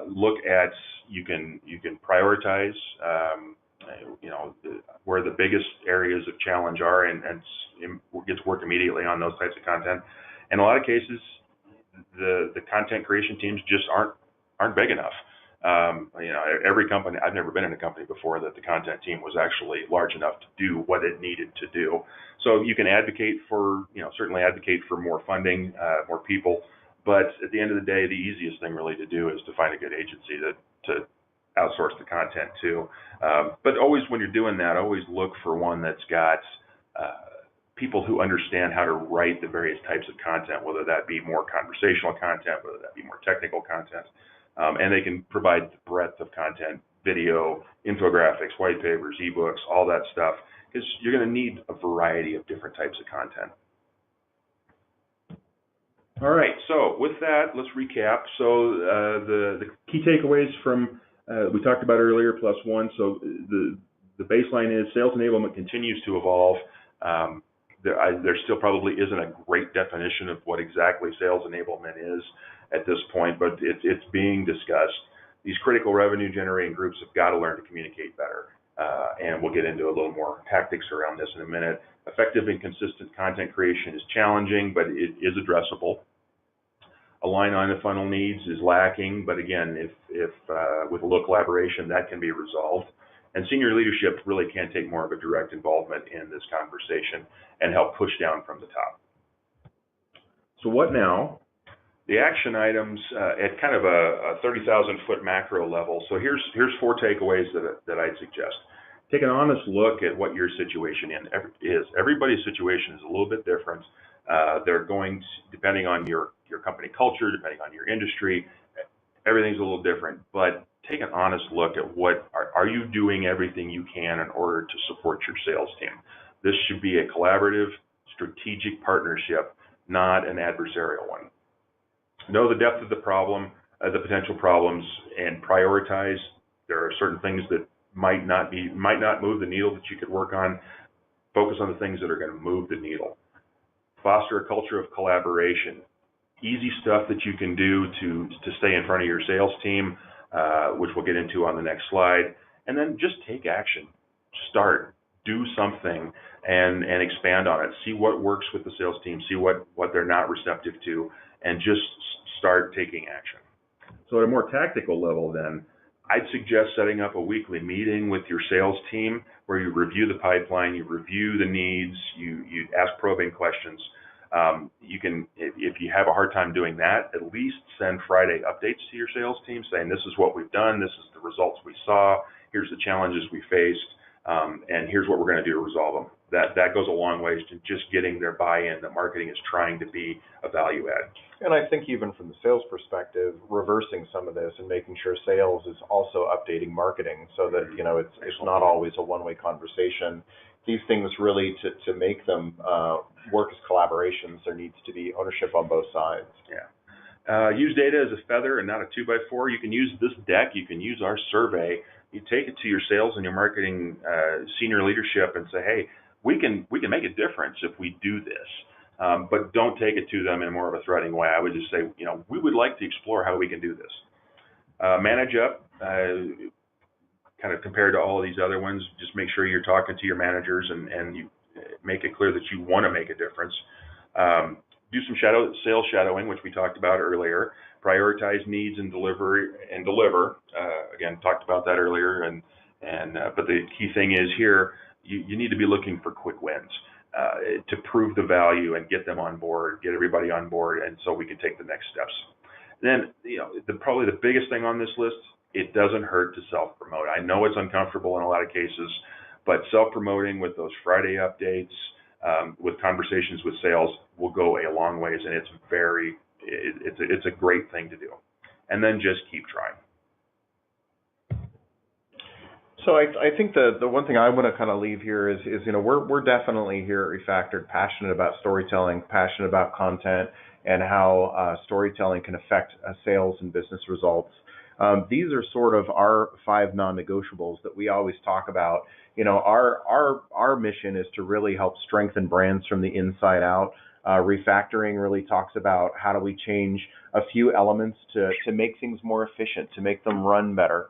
look at you can prioritize where the biggest areas of challenge are and get to work immediately on those types of content. In a lot of cases, the content creation teams just aren't big enough. Every company, I've never been in a company before that the content team was actually large enough to do what it needed to do. So you can advocate for, certainly advocate for more funding, more people. But at the end of the day, the easiest thing really to do is to find a good agency to outsource the content to. But always when you're doing that, always look for one that's got people who understand how to write the various types of content, whether that be more conversational content, whether that be more technical content, and they can provide the breadth of content, video, infographics, white papers, ebooks, all that stuff, because you're going to need a variety of different types of content. All right, so with that, let's recap. So the key takeaways from we talked about earlier, +1. So the baseline is sales enablement continues to evolve. There still probably isn't a great definition of what exactly sales enablement is at this point, but it's being discussed. These critical revenue generating groups have got to learn to communicate better, and we'll get into a little more tactics around this in a minute. Effective and consistent content creation is challenging, but it is addressable. Align on the funnel needs is lacking, but again, if with a little collaboration, that can be resolved. And senior leadership really can take more of a direct involvement in this conversation and help push down from the top. So what now? The action items at kind of a 30,000-foot macro level. So here's 4 takeaways that I'd suggest. Take an honest look at what your situation is. Everybody's situation is a little bit different. They're going to, depending on your company culture, depending on your industry, everything's a little different. But take an honest look at what are you doing everything you can in order to support your sales team. This should be a collaborative, strategic partnership, not an adversarial one. Know the depth of the problem, the potential problems, and prioritize. There are certain things that might not move the needle that you could work on. Focus on the things that are going to move the needle. Foster a culture of collaboration. Easy stuff that you can do to stay in front of your sales team, which we'll get into on the next slide. And then just take action. Start. Do something and expand on it. See what works with the sales team. See what they're not receptive to, and just start taking action. So at a more tactical level then, I'd suggest setting up a weekly meeting with your sales team where you review the pipeline, you review the needs, you ask probing questions. You can, if you have a hard time doing that, at least send Friday updates to your sales team saying this is what we've done, this is the results we saw, here's the challenges we faced, and here's what we're going to do to resolve them. That goes a long ways to just getting their buy-in that marketing is trying to be a value add. And I think even from the sales perspective, reversing some of this and making sure sales is also updating marketing so that, you know, it's not always a one-way conversation. These things really, to make them work as collaborations, there needs to be ownership on both sides. Yeah. Use data as a feather and not a 2x4. You can use this deck. You can use our survey. You take it to your sales and your marketing senior leadership and say, hey, we can make a difference if we do this. But don't take it to them in more of a threatening way. I would just say, you know, we would like to explore how we can do this. Manage up, kind of compared to all of these other ones, just make sure you're talking to your managers and you make it clear that you want to make a difference. Do some sales shadowing, which we talked about earlier. Prioritize needs and deliver. Again, talked about that earlier. But the key thing is here, you need to be looking for quick wins to prove the value and get them on board, get everybody on board, and so we can take the next steps. Then, you know, probably the biggest thing on this list, it doesn't hurt to self-promote. I know it's uncomfortable in a lot of cases, but self-promoting with those Friday updates, with conversations with sales, will go a long ways, and it's a great thing to do. And then just keep trying. So I think the one thing I want to kind of leave here is you know, we're definitely here at Refactored passionate about storytelling, passionate about content, and how storytelling can affect sales and business results. These are sort of our 5 non-negotiables that we always talk about. You know, our mission is to really help strengthen brands from the inside out. Refactoring really talks about how do we change a few elements to make things more efficient, to make them run better.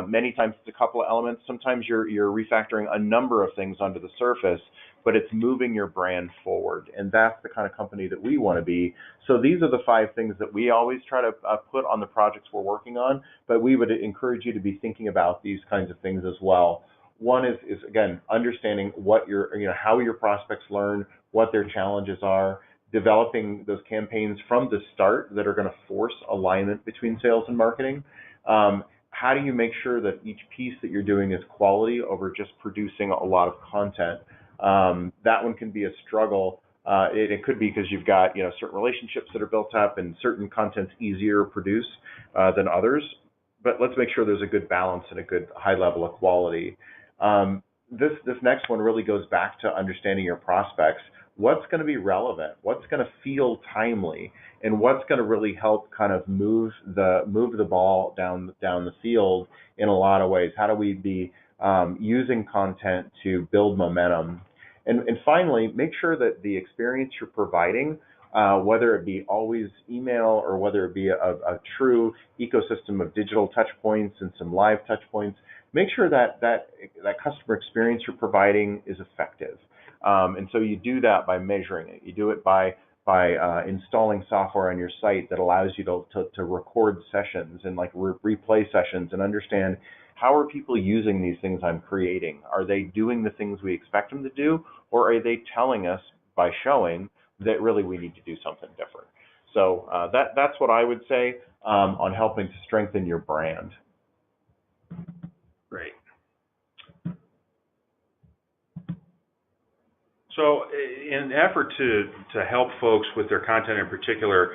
Many times it's a couple of elements. Sometimes you're refactoring a number of things under the surface, but it's moving your brand forward. And that's the kind of company that we want to be. So these are the 5 things that we always try to put on the projects we're working on, but we would encourage you to be thinking about these kinds of things as well. One is again, understanding how your prospects learn, what their challenges are, developing those campaigns from the start that are going to force alignment between sales and marketing. How do you make sure that each piece that you're doing is quality over just producing a lot of content? that one can be a struggle. It could be because you've got certain relationships that are built up, and certain content's easier to produce than others. But let's make sure there's a good balance and a good high level of quality. This next one really goes back to understanding your prospects. What's going to be relevant? What's going to feel timely? And what's going to really help kind of move the ball down the field in a lot of ways? How do we be using content to build momentum? And finally, make sure that the experience you're providing, whether it be always email or whether it be a true ecosystem of digital touch points and some live touch points, make sure that customer experience you're providing is effective. And so you do that by measuring it. You do it by installing software on your site that allows you to record sessions and replay sessions and understand how are people using these things I'm creating. Are they doing the things we expect them to do, or are they telling us by showing that really we need to do something different? So that's what I would say on helping to strengthen your brand. Great. So in an effort to help folks with their content in particular,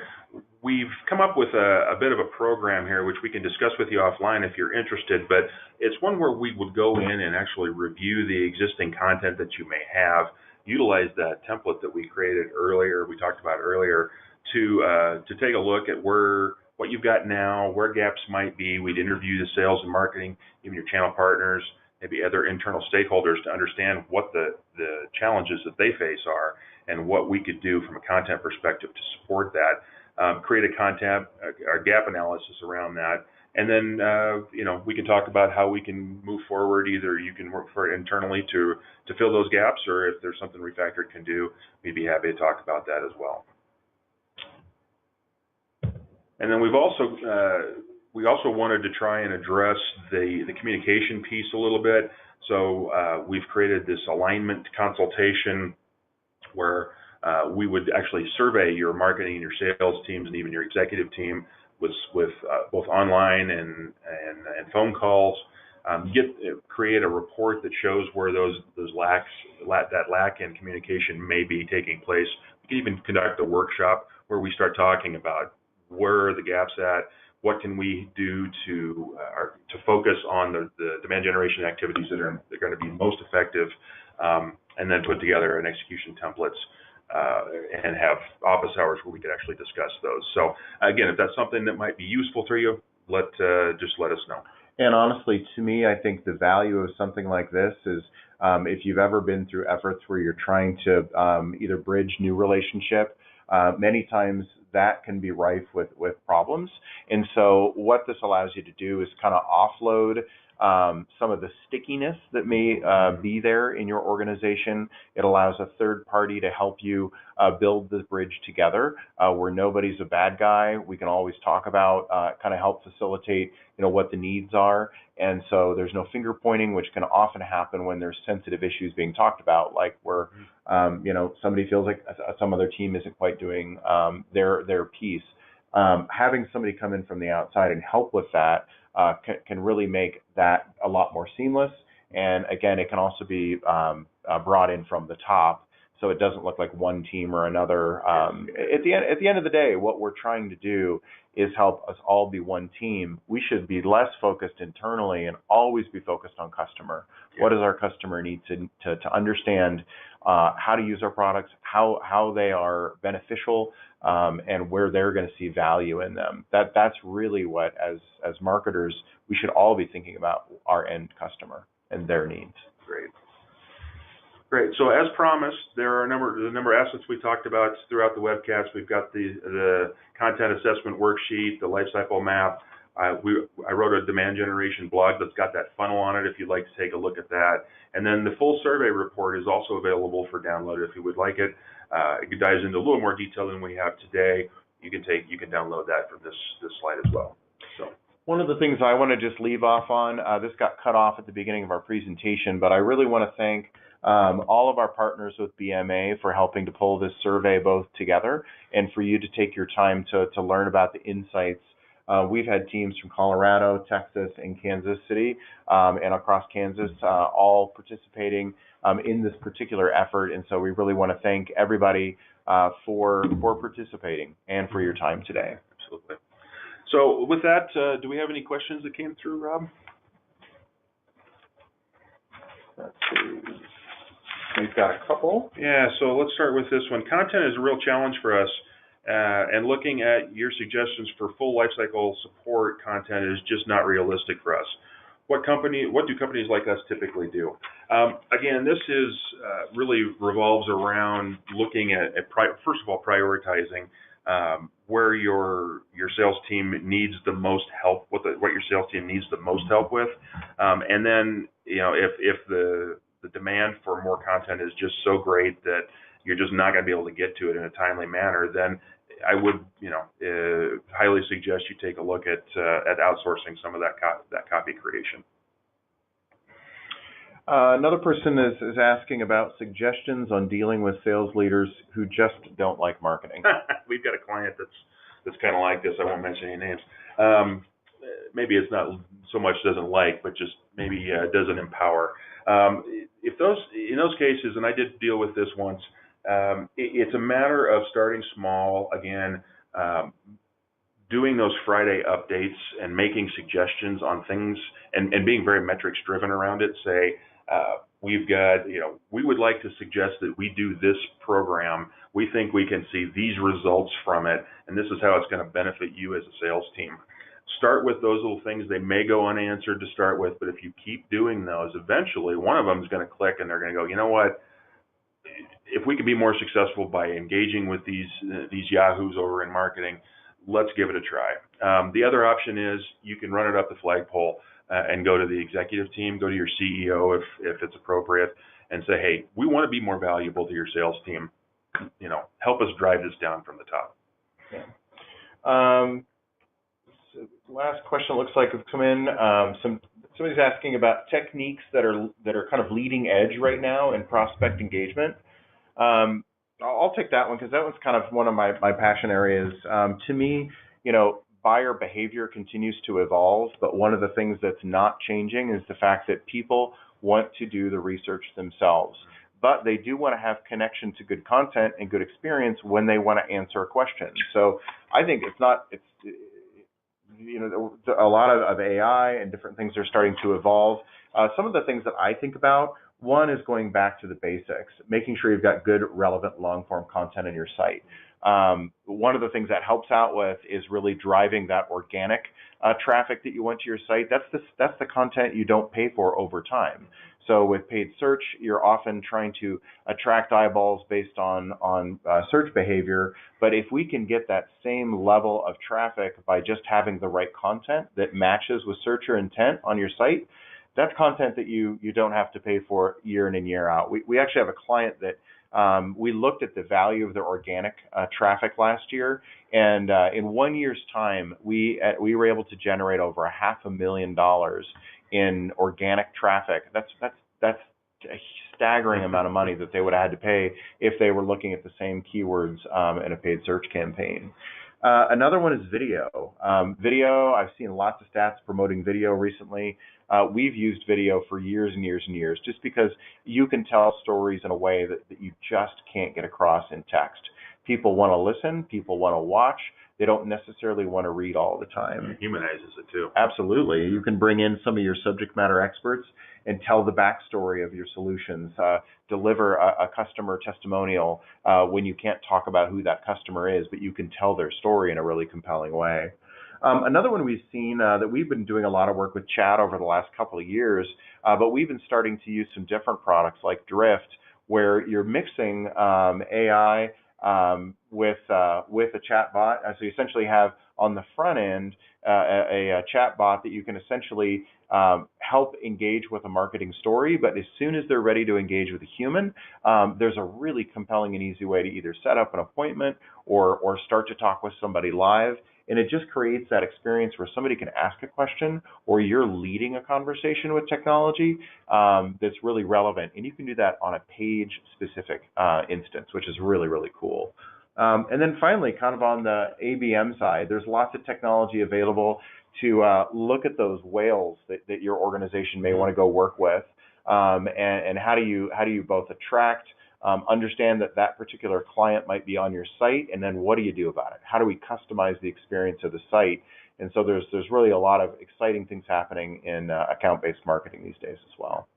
we've come up with a bit of a program here, which we can discuss with you offline if you're interested, but it's one where we would go in and actually review the existing content that you may have, utilize that template that we created earlier, we talked about earlier, to take a look at what you've got now, where gaps might be. We'd interview the sales and marketing, even your channel partners, maybe other internal stakeholders to understand what the challenges that they face are and what we could do from a content perspective to support that. Create a gap analysis around that, and then we can talk about how we can move forward. Either you can work for it internally to fill those gaps, or if there's something Refactored can do, we'd be happy to talk about that as well. And then we also wanted to try and address the communication piece a little bit. So we've created this alignment consultation where we would actually survey your marketing and your sales teams and even your executive team with both online and phone calls. Create a report that shows where that lack in communication may be taking place. We can even conduct a workshop where we start talking about where are the gaps at, what can we do to focus on the demand generation activities that are going to be most effective, and then put together an execution templates and have office hours where we could actually discuss those. So again, if that's something that might be useful to you, just let us know. And honestly, to me, I think the value of something like this is if you've ever been through efforts where you're trying to either bridge new relationship, many times that can be rife with problems. And so what this allows you to do is kind of offload some of the stickiness that may be there in your organization. It allows a third party to help you build the bridge together where nobody's a bad guy. We can always talk about, kind of help facilitate, what the needs are. And so there's no finger pointing, which can often happen when there's sensitive issues being talked about, like where, somebody feels like some other team isn't quite doing their piece. Having somebody come in from the outside and help with that can really make that a lot more seamless. And again, it can also be brought in from the top, so it doesn't look like one team or another. At the end of the day, what we're trying to do is help us all be one team. We should be less focused internally and always be focused on customer. Yeah. What does our customer need to understand how to use our products, how they are beneficial, and where they're going to see value in them. That's really what, as marketers, we should all be thinking about our end customer and their needs. Great. So as promised, there are a number of assets we talked about throughout the webcast. We've got the content assessment worksheet, the lifecycle map. I wrote a demand generation blog that's got that funnel on it if you'd like to take a look at that. And then the full survey report is also available for download if you would like it. It dives into a little more detail than we have today. You can download that from this slide as well. So one of the things I want to just leave off on, this got cut off at the beginning of our presentation, but I really want to thank all of our partners with BMA for helping to pull this survey both together and for you to take your time to learn about the insights We've had teams from Colorado, Texas, and Kansas City, and across Kansas, all participating in this particular effort. And so we really want to thank everybody for participating and for your time today. Absolutely. So with that, do we have any questions that came through, Rob? Let's see. We've got a couple. Yeah, so let's start with this one. Content is a real challenge for us, and looking at your suggestions for full lifecycle support content is just not realistic for us. What do companies like us typically do? Again, this is really revolves around looking at first of all, prioritizing where your sales team needs the most help, what your sales team needs the most help with, and then if the demand for more content is just so great that you're just not going to be able to get to it in a timely manner, then I would highly suggest you take a look at outsourcing some of that copy creation. Another person is asking about suggestions on dealing with sales leaders who just don't like marketing. We've got a client that's kind of like this. I won't mention any names. Maybe it's not so much doesn't like, but just maybe doesn't empower. In those cases, and I did deal with this once, it's a matter of starting small. Again, doing those Friday updates and making suggestions on things and being very metrics driven around it. Say, we've got, we would like to suggest that we do this program. We think we can see these results from it, and this is how it's going to benefit you as a sales team. Start with those little things. They may go unanswered to start with, but if you keep doing those, eventually one of them is going to click and they're going to go, you know what? If we could be more successful by engaging with these yahoos over in marketing, let's give it a try. The other option is you can run it up the flagpole and go to the executive team, go to your CEO if it's appropriate, and say, hey, we want to be more valuable to your sales team. Help us drive this down from the top. Yeah. So last question looks like have come in. Somebody's asking about techniques that are kind of leading edge right now in prospect engagement. I'll take that one because that one's kind of one of my passion areas. To me, buyer behavior continues to evolve, but one of the things that's not changing is the fact that people want to do the research themselves, but they do want to have connection to good content and good experience when they want to answer a question. So I think a lot of AI and different things are starting to evolve. Some of the things that I think about, one is going back to the basics, making sure you've got good, relevant, long-form content in your site. One of the things that helps out with is really driving that organic traffic that you want to your site. That's the content you don't pay for over time. So with paid search, you're often trying to attract eyeballs based on search behavior. But if we can get that same level of traffic by just having the right content that matches with searcher intent on your site, that's content that you don't have to pay for year in and year out. We actually have a client that we looked at the value of their organic traffic last year, and in 1 year's time, we were able to generate over $500,000 in organic traffic. That's a staggering amount of money that they would have had to pay if they were looking at the same keywords in a paid search campaign. Another one is video. Video, I've seen lots of stats promoting video recently. We've used video for years and years and years just because you can tell stories in a way that you just can't get across in text. People want to listen. People want to watch. They don't necessarily want to read all the time. It humanizes it too. Absolutely. You can bring in some of your subject matter experts and tell the backstory of your solutions, deliver a customer testimonial when you can't talk about who that customer is, but you can tell their story in a really compelling way. Another one we've seen that we've been doing a lot of work with chat over the last couple of years, but we've been starting to use some different products like Drift, where you're mixing AI with a chat bot. So you essentially have on the front end a chat bot that you can essentially help engage with a marketing story, but as soon as they're ready to engage with a human, there's a really compelling and easy way to either set up an appointment or start to talk with somebody live. And it just creates that experience where somebody can ask a question or you're leading a conversation with technology that's really relevant. And you can do that on a page-specific instance, which is really, really cool. And then finally, kind of on the ABM side, there's lots of technology available to look at those whales that your organization may want to go work with, and how do you both attract, understand that particular client might be on your site, and then what do you do about it? How do we customize the experience of the site? And so there's really a lot of exciting things happening in account-based marketing these days as well.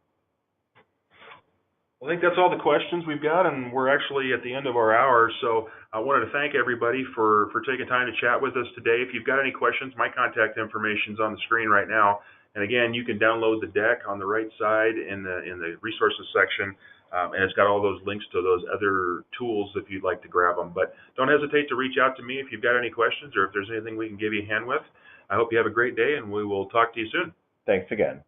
I think that's all the questions we've got, and we're actually at the end of our hour. So I wanted to thank everybody for taking time to chat with us today. If you've got any questions, my contact information is on the screen right now. And again, you can download the deck on the right side in the resources section, and it's got all those links to those other tools if you'd like to grab them. But don't hesitate to reach out to me if you've got any questions or if there's anything we can give you a hand with. I hope you have a great day, and we will talk to you soon. Thanks again.